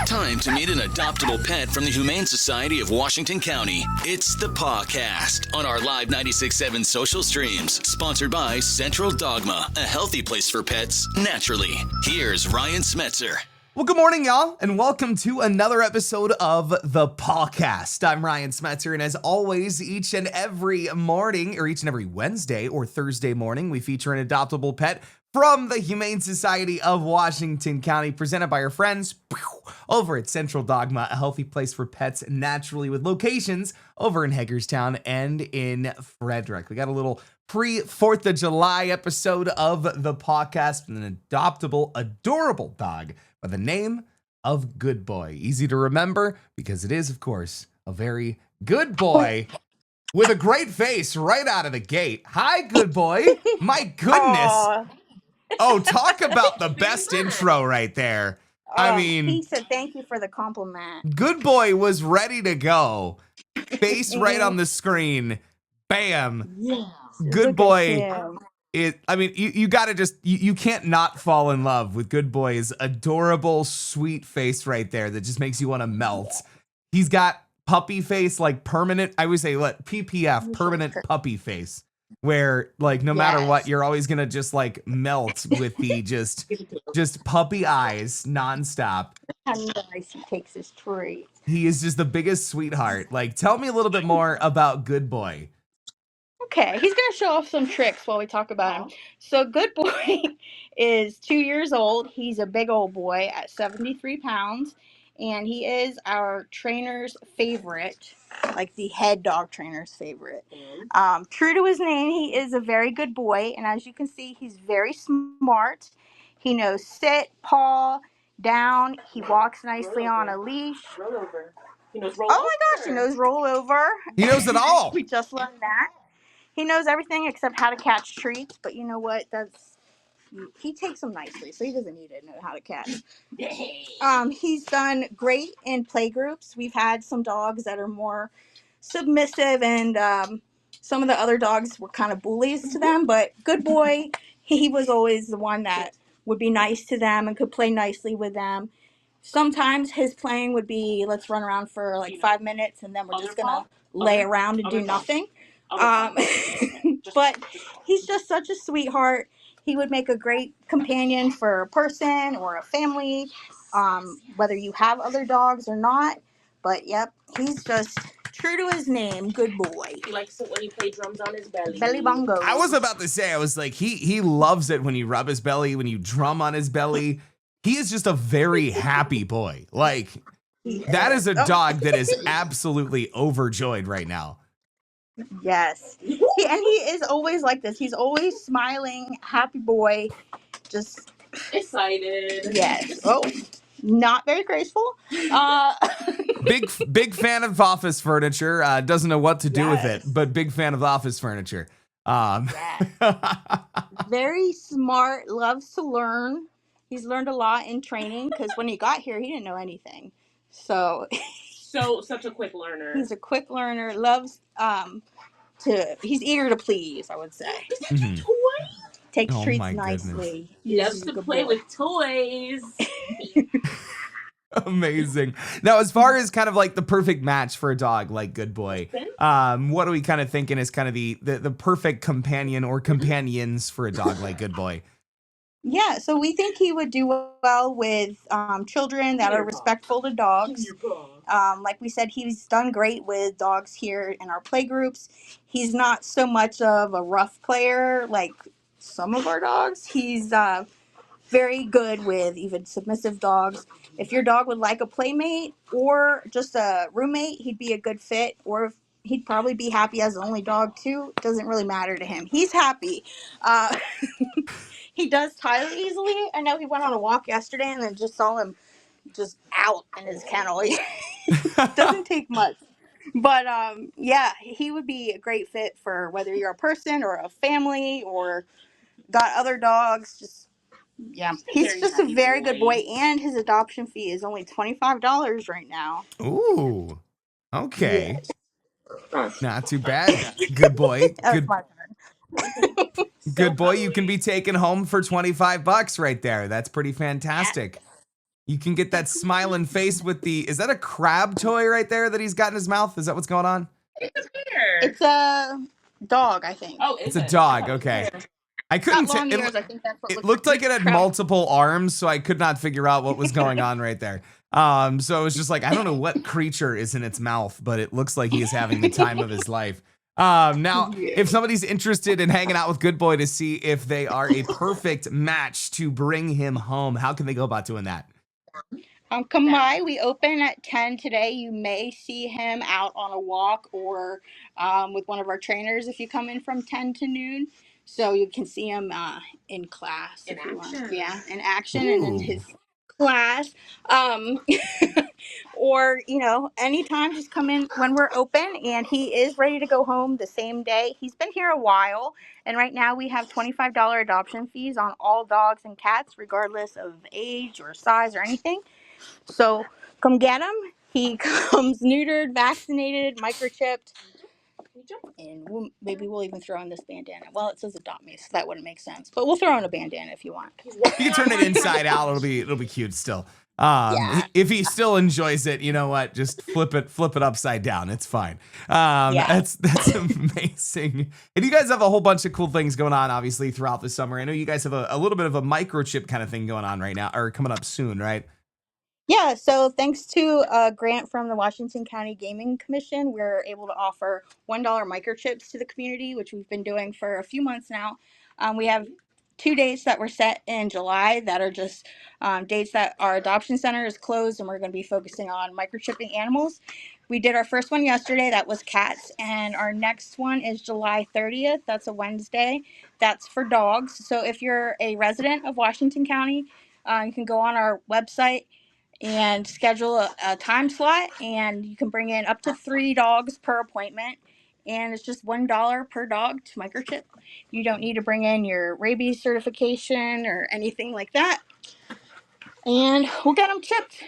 Time to meet an adoptable pet from the Humane Society of Washington County. It's the Pawcast on our live 96.7 social streams. Sponsored by Central Dogma, a healthy place for pets naturally. Here's Ryan Smetzer. Well, good morning, y'all, and welcome to another episode of the Pawcast. I'm Ryan Smetzer, and as always, each and every morning, or each and every Wednesday or Thursday morning, we feature an adoptable pet from the Humane Society of Washington County, presented by our friends over at Central Dogma, a healthy place for pets naturally, with locations over in Hagerstown and in Frederick. We got a little pre-4th of July episode of the Pawcast with an adoptable, adorable dog by the name of Good Boy. Easy to remember because it is, of course, a very good boy with a great face right out of the gate. Hi, Good Boy. My goodness. Aww. Oh, talk about the best intro right there. I mean, he said thank you for the compliment. Good Boy was ready to go. Face right on the screen. Bam. Yes. Good Boy. Him. You gotta just, you can't not fall in love with Good Boy's adorable, sweet face right there that just makes you want to melt. He's got puppy face, like permanent, I would say, PPF, permanent puppy face, where like no matter what, you're always gonna just like melt with the just puppy eyes nonstop. How nice he takes his treat. He is just the biggest sweetheart. Like, tell me a little bit more about Good Boy. Okay, he's going to show off some tricks while we talk about him. So Good Boy is 2 years old. He's a big old boy at 73 pounds, and he is our trainer's favorite, like the head dog trainer's favorite. True to his name, he is a very good boy, and as you can see, he's very smart. He knows sit, paw, down. He walks nicely on a leash. Roll over. He knows roll over. Oh my gosh, he knows roll over. He knows it all. We just learned that. He knows everything except how to catch treats, but you know what? He takes them nicely, so he doesn't need to know how to catch. He's done great in play groups. We've had some dogs that are more submissive, and some of the other dogs were kind of bullies to them, but Good Boy, he was always the one that would be nice to them and could play nicely with them. Sometimes his playing would be, let's run around for like 5 minutes, and then we're just going to lay around and do nothing. But he's just such a sweetheart. He would make a great companion for a person or a family, whether you have other dogs or not. But yep, he's just true to his name, Good Boy. He likes it when you play drums on his belly. Belly bongo. I was about to say, I was like, he loves it when you rub his belly, when you drum on his belly. He is just a very happy boy. Like, that is a dog that is absolutely overjoyed right now. Yes. He is always like this. He's always smiling, happy boy, just excited. Yes. Oh, not very graceful. Big fan of office furniture. Doesn't know what to do with it, but big fan of office furniture. Very smart, loves to learn. He's learned a lot in training because when he got here, he didn't know anything. So such a quick learner. He's a quick learner, loves he's eager to please, I would say. Mm-hmm. Takes treats nicely. He loves to play with toys. Amazing. Now, as far as kind of like the perfect match for a dog like Good Boy, what are we kind of thinking is kind of the perfect companion or companions for a dog like Good Boy? Yeah, so we think he would do well with children that are respectful to dogs. Like we said, he's done great with dogs here in our play groups. He's not so much of a rough player like some of our dogs. He's very good with even submissive dogs. If your dog would like a playmate or just a roommate, he'd be a good fit. Or he'd probably be happy as the only dog too. It doesn't really matter to him. He's happy. He does tire easily. I know he went on a walk yesterday and then just saw him just out in his kennel. Doesn't take much. But yeah, he would be a great fit for whether you're a person or a family or got other dogs. He's just a very good boy, and his adoption fee is only $25 right now. Ooh, okay. Yes. Not too bad. Good boy. Good. Good boy, you can be taken home for $25 right there. That's pretty fantastic. You can get that smiling face with is that a crab toy right there that he's got in his mouth? Is that what's going on? It's a dog, I think. Oh, It's a dog. Okay. I couldn't Got long ears. I think that's what it looked like it had multiple arms, so I could not figure out what was going on right there. So it was just like, I don't know what creature is in its mouth, but it looks like he is having the time of his life. Now, if somebody's interested in hanging out with Good Boy to see if they are a perfect match to bring him home, how can they go about doing that? Come by. We open at 10 today. You may see him out on a walk or with one of our trainers if you come in from 10 to noon. So you can see him in class. In action. Yeah, in action and in his class. Or, anytime, just come in when we're open. And he is ready to go home the same day. He's been here a while. And right now we have $25 adoption fees on all dogs and cats, regardless of age or size or anything. So come get him. He comes neutered, vaccinated, microchipped, and maybe we'll even throw in this bandana. Well, it says adopt me, so that wouldn't make sense. But we'll throw in a bandana if you want. You can turn it inside out. It'll be cute still. If he still enjoys it, you know what? Just flip it upside down. It's fine. That's amazing. And you guys have a whole bunch of cool things going on, obviously, throughout the summer. I know you guys have a little bit of a microchip kind of thing going on right now, or coming up soon, right? Yeah, so thanks to a grant from the Washington County Gaming Commission, we're able to offer $1 microchips to the community, which we've been doing for a few months now. We have 2 dates that were set in July that are just dates that our adoption center is closed, and we're going to be focusing on microchipping animals. We did our first one yesterday. That was cats. And our next one is July 30th. That's a Wednesday. That's for dogs. So if you're a resident of Washington County, you can go on our website and schedule a time slot, and you can bring in up to 3 dogs per appointment, and it's just $1 per dog to microchip. You don't need to bring in your rabies certification or anything like that, and we'll get them chipped.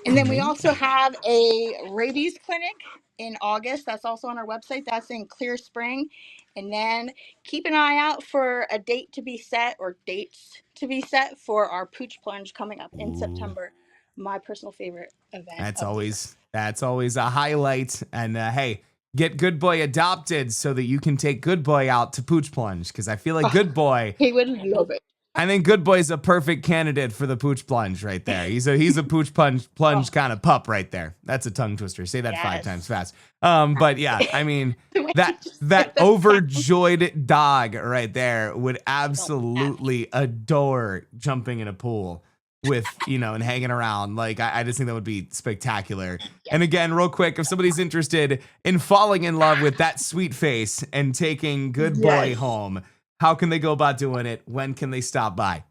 And then we also have a rabies clinic in August. That's also on our website. That's in Clear Spring. And then keep an eye out for a date to be set, or dates to be set, for our Pooch Plunge coming up in September. My personal favorite event. That's always a highlight. And hey, get Good Boy adopted so that you can take Good Boy out to Pooch Plunge, because I feel like Good Boy, he would love it. I think Good Boy's a perfect candidate for the Pooch Plunge right there. He's a Pooch plunge kind of pup right there. That's a tongue twister. Say that 5 times fast. But yeah, I mean, that overjoyed dog right there would absolutely adore jumping in a pool with, and hanging around. Like, I just think that would be spectacular. And again, real quick, if somebody's interested in falling in love with that sweet face and taking Good Boy home, how can they go about doing it? When can they stop by?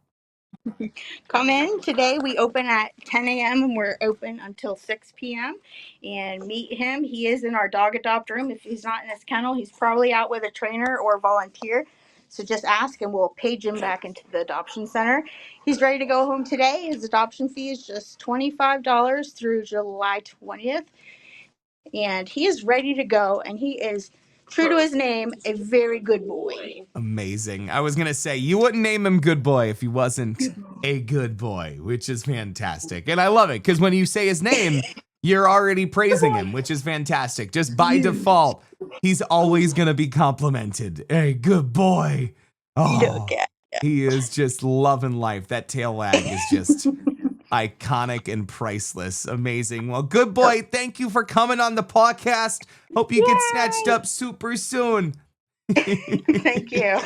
Come in. Today we open at 10 a.m. and we're open until 6 p.m. And meet him. He is in our dog adopt room. If he's not in his kennel, he's probably out with a trainer or volunteer. So just ask and we'll page him back into the adoption center. He's ready to go home today. His adoption fee is just $25 through July 20th. And he is ready to go, and he is, true to his name, a very good boy. Amazing. I was going to say, you wouldn't name him Good Boy if he wasn't a good boy, which is fantastic. And I love it, because when you say his name, you're already praising him, which is fantastic. Just by default, he's always going to be complimented. Hey, good boy. Oh, he is just loving life. That tail wag is just iconic and priceless. Amazing. Well, Good Boy, thank you for coming on the podcast. Hope you get snatched up super soon. Thank you.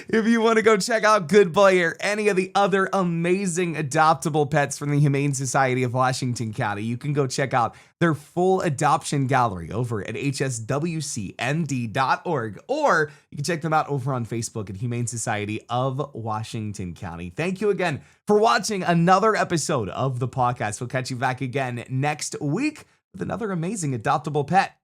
If you want to go check out Good Boy or any of the other amazing adoptable pets from the Humane Society of Washington County, you can go check out their full adoption gallery over at hswcnd.org, or you can check them out over on Facebook at Humane Society of Washington County. Thank you again for watching another episode of the podcast. We'll catch you back again next week with another amazing adoptable pet.